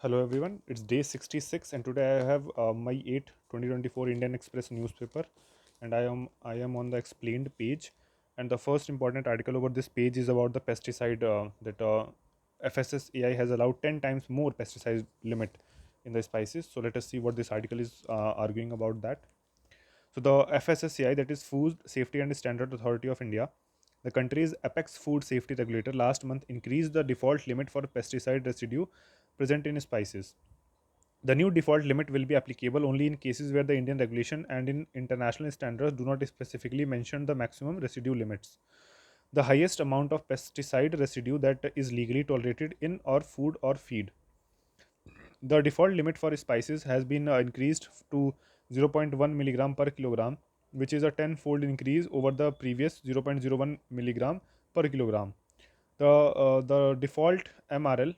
Hello everyone, it's day 66 and today I have my 2024 Indian Express newspaper and I am on the explained page, and the first important article over this page is about the pesticide that FSSAI has allowed 10 times more pesticide limit in the spices. So let us see what this article is arguing about that. So the FSSAI, that is Food Safety and Standard Authority of India, the country's apex food safety regulator, last month increased the default limit for pesticide residue present in spices. The new default limit will be applicable only in cases where the Indian regulation and in international standards do not specifically mention the maximum residue limits. The highest amount of pesticide residue that is legally tolerated in or food or feed. The default limit for spices has been increased to zero point 0.1 milligram per kilogram, which is a tenfold increase over the previous 0.01 milligram per kilogram. The default MRL,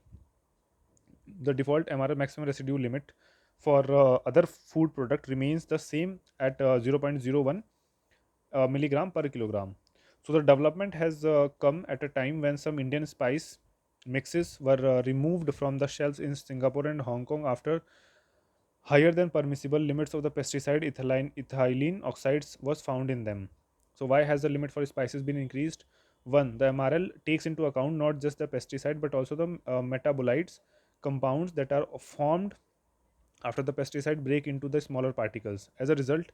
the default MRL maximum residue limit for other food product remains the same at 0.01 milligram per kilogram. So the development has come at a time when some Indian spice mixes were removed from the shelves in Singapore and Hong Kong after higher than permissible limits of the pesticide ethylene oxides was found in them. So why has the limit for spices been increased? One, the MRL takes into account not just the pesticide but also the metabolites, compounds that are formed after the pesticide break into the smaller particles. As a result,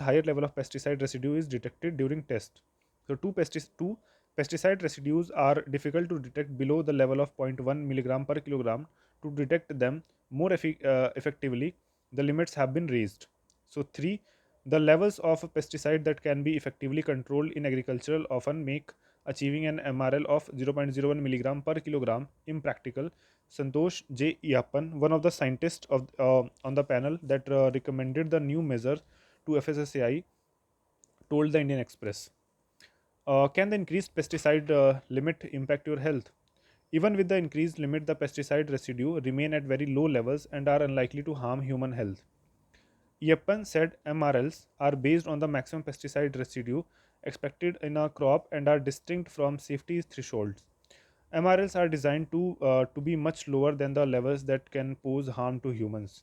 higher level of pesticide residue is detected during test. So two pesticide residues are difficult to detect below the level of zero point 0.1 milligram per kilogram. To detect them more effectively, the limits have been raised. So three, the levels of pesticide that can be effectively controlled in agricultural often make achieving an MRL of 0.01 milligram per kilogram impractical. Santosh J. Yappan, one of the scientists on the panel that recommended the new measure to FSSAI, told the Indian Express. Can the increased pesticide limit impact your health? Even with the increased limit, the pesticide residue remain at very low levels and are unlikely to harm human health. Yeppan said MRLs are based on the maximum pesticide residue expected in a crop and are distinct from safety thresholds. MRLs are designed to be much lower than the levels that can pose harm to humans.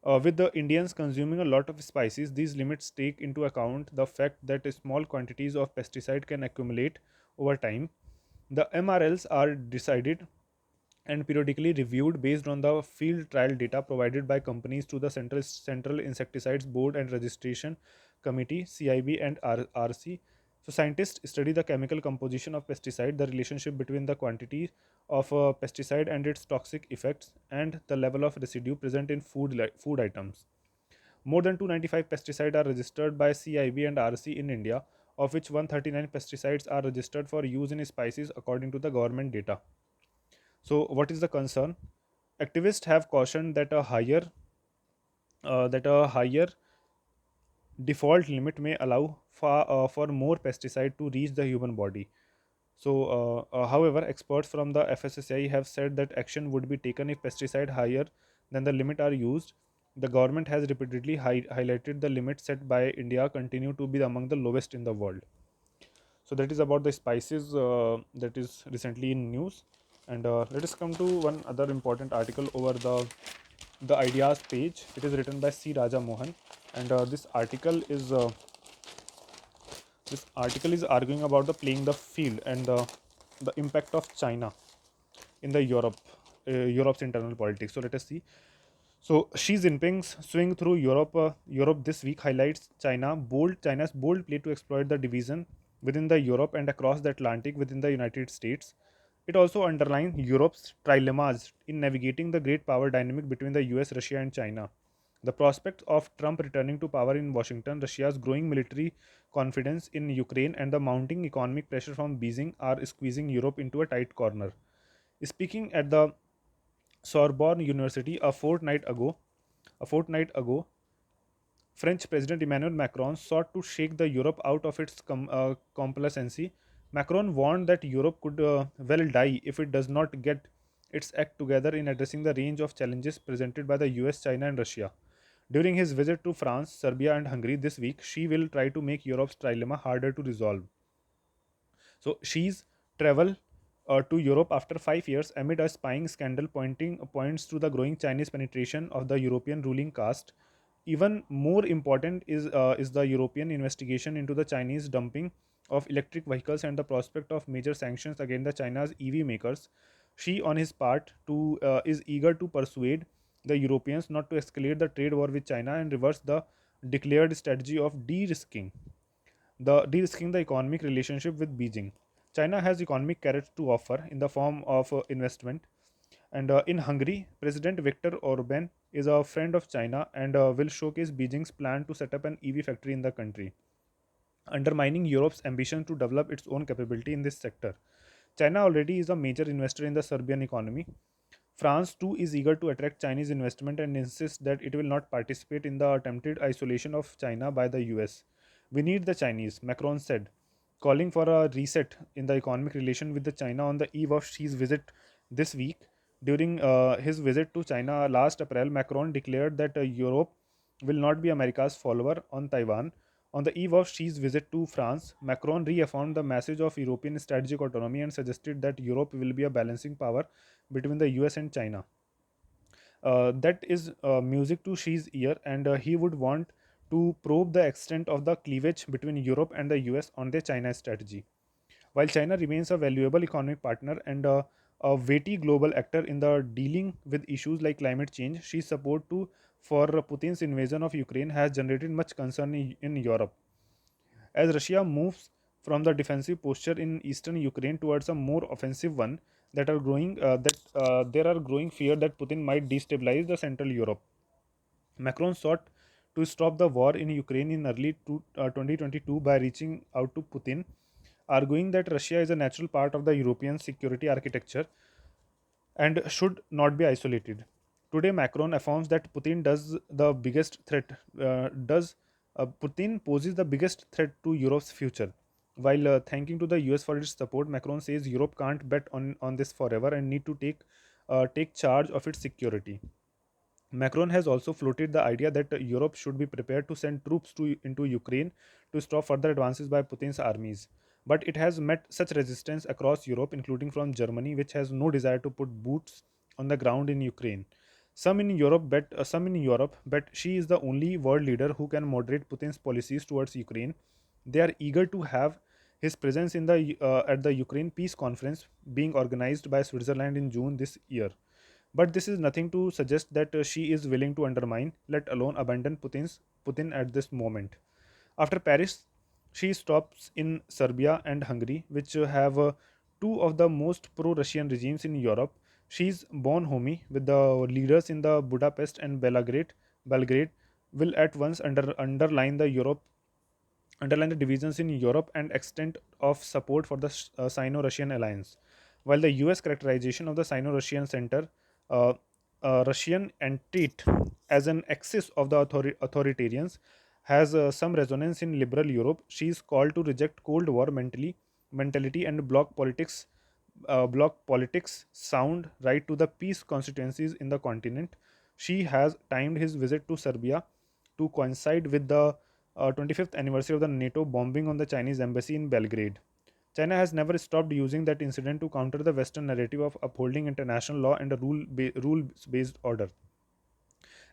With the Indians consuming a lot of spices, these limits take into account the fact that small quantities of pesticide can accumulate over time. The MRLs are decided and periodically reviewed based on the field trial data provided by companies to the Central Insecticides Board and Registration Committee (CIB) and RC. So scientists study the chemical composition of pesticide, the relationship between the quantity of pesticide and its toxic effects, and the level of residue present in food items. More than 295 pesticides are registered by CIB and RC in India, of which 139 pesticides are registered for use in spices according to the government data. So, what is the concern? Activists have cautioned that a higher default limit may allow for more pesticide to reach the human body. However, experts from the FSSAI have said that action would be taken if pesticide higher than the limit are used. The government has repeatedly highlighted the limits set by India continue to be among the lowest in the world. So that is about the spices that is recently in news, and let us come to one other important article over the ideas page. It is written by C Raja Mohan, and this article is arguing about the playing the field and the impact of China in the Europe's internal politics. So let us see. So Xi Jinping's swing through Europe this week highlights China's bold play to exploit the division within the Europe and across the Atlantic within the United States. It also underlines Europe's trilemmas in navigating the great power dynamic between the US, Russia, and China. The prospect of Trump returning to power in Washington, Russia's growing military confidence in Ukraine, and the mounting economic pressure from Beijing are squeezing Europe into a tight corner. Speaking at the Sorbonne University a fortnight ago, French President Emmanuel Macron sought to shake the Europe out of its complacency. Macron warned that Europe could well die if it does not get its act together in addressing the range of challenges presented by the US, China, and Russia. During his visit to France, Serbia, and Hungary this week, she will try to make Europe's trilemma harder to resolve. So she's travel to Europe after 5 years amid a spying scandal points to the growing Chinese penetration of the European ruling caste. Even more important is the European investigation into the Chinese dumping of electric vehicles and the prospect of major sanctions against the China's EV makers. She, on his part, too, is eager to persuade the Europeans not to escalate the trade war with China and reverse the declared strategy of de-risking the economic relationship with Beijing. China has economic carrots to offer in the form of investment. And in Hungary, President Viktor Orban is a friend of China and will showcase Beijing's plan to set up an EV factory in the country, undermining Europe's ambition to develop its own capability in this sector. China already is a major investor in the Serbian economy. France too is eager to attract Chinese investment and insists that it will not participate in the attempted isolation of China by the US. We need the Chinese, Macron said, calling for a reset in the economic relation with the China on the eve of Xi's visit this week. During his visit to China last April, Macron declared that Europe will not be America's follower on Taiwan. On the eve of Xi's visit to France, Macron reaffirmed the message of European strategic autonomy and suggested that Europe will be a balancing power between the US and China. That is music to Xi's ear, and he would want to probe the extent of the cleavage between Europe and the US on their China strategy. While China remains a valuable economic partner and a weighty global actor in the dealing with issues like climate change, Xi's support for Putin's invasion of Ukraine has generated much concern in Europe. As Russia moves from the defensive posture in eastern Ukraine towards a more offensive one, there are growing fear that Putin might destabilize the Central Europe. Macron sought to stop the war in Ukraine in early 2022 by reaching out to Putin, arguing that Russia is a natural part of the European security architecture and should not be isolated. Today, Macron affirms that Putin poses the biggest threat to Europe's future. While thanking to the US for its support, Macron says Europe can't bet on this forever and need to take charge of its security. Macron has also floated the idea that Europe should be prepared to send troops into Ukraine to stop further advances by Putin's armies. But it has met such resistance across Europe, including from Germany, which has no desire to put boots on the ground in Ukraine. Some in Europe bet she is the only world leader who can moderate Putin's policies towards Ukraine. They are eager to have his presence at the Ukraine Peace Conference being organized by Switzerland in June this year. But this is nothing to suggest that she is willing to undermine, let alone abandon Putin at this moment. After Paris, she stops in Serbia and Hungary, which have two of the most pro-Russian regimes in Europe. She's born homey with the leaders in the Budapest and Belgrade will at once underline the divisions in Europe and extent of support for the Sino-Russian alliance. While the US characterization of the Sino-Russian center, uh, Russian entente as an axis of the authoritarians, has some resonance in liberal Europe. She is called to reject Cold War mentality and bloc politics sound right to the peace constituencies in the continent. She has timed his visit to Serbia to coincide with the 25th anniversary of the NATO bombing on the Chinese embassy in Belgrade. China has never stopped using that incident to counter the Western narrative of upholding international law and a rule based order.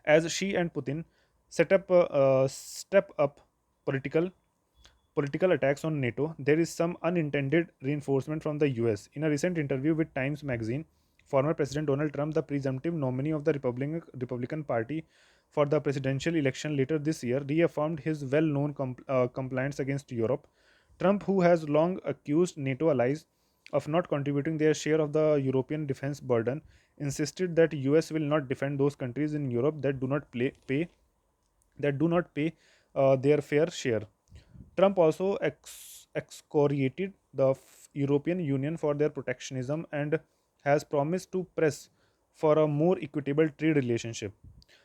As Xi and Putin step up political political attacks on NATO, there is some unintended reinforcement from the US. In a recent interview with Times Magazine, former President Donald Trump, the presumptive nominee of the Republican Party for the presidential election later this year, reaffirmed his well known compliance against Europe. Trump, who has long accused NATO allies of not contributing their share of the European defense burden, insisted that US will not defend those countries in Europe that do not pay their fair share. Trump also excoriated the European Union for their protectionism and has promised to press for a more equitable trade relationship.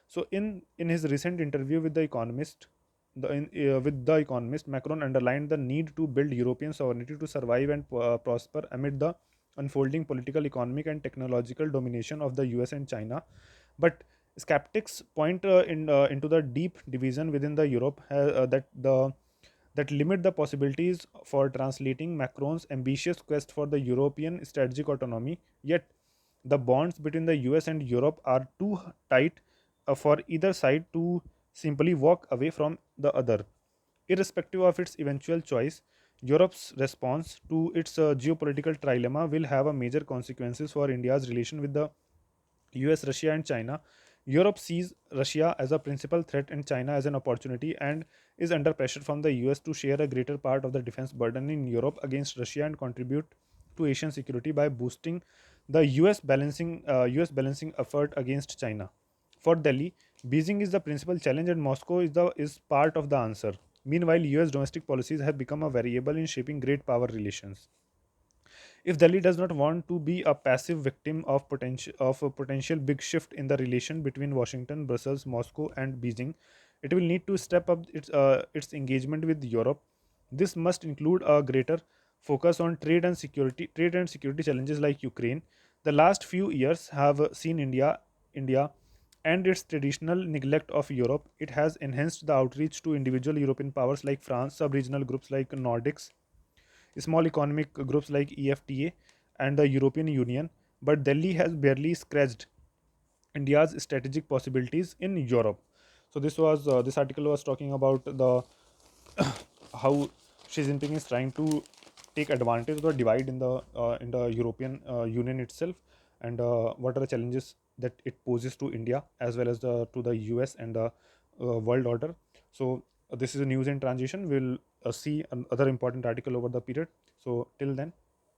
So, in his recent interview with the Economist, Macron underlined the need to build European sovereignty to survive and prosper amid the unfolding political, economic, and technological domination of the US and China. But skeptics point into the deep division within the Europe that the that limit the possibilities for translating Macron's ambitious quest for the European strategic autonomy. Yet, the bonds between the US and Europe are too tight for either side to simply walk away from the other. Irrespective of its eventual choice, Europe's response to its geopolitical trilemma will have a major consequences for India's relation with the US, Russia, and China. Europe sees Russia as a principal threat and China as an opportunity and is under pressure from the US to share a greater part of the defense burden in Europe against Russia and contribute to Asian security by boosting the US balancing effort against China. For Delhi, Beijing is the principal challenge and Moscow is part of the answer. Meanwhile, US domestic policies have become a variable in shaping great power relations. If Delhi does not want to be a passive victim of a potential big shift in the relation between Washington, Brussels, Moscow, and Beijing, it will need to step up its engagement with Europe. This must include a greater focus on trade and security challenges like Ukraine. The last few years have seen India and its traditional neglect of Europe. It has enhanced the outreach to individual European powers like France, sub-regional groups like Nordics, small economic groups like EFTA and the European Union, but Delhi has barely scratched India's strategic possibilities in Europe. So this article was talking about the how Xi Jinping is trying to take advantage of the divide in the European Union itself, and what are the challenges that it poses to India as well as to the US and the world order. So this is a news in transition. We'll see another important article over the period. So till then,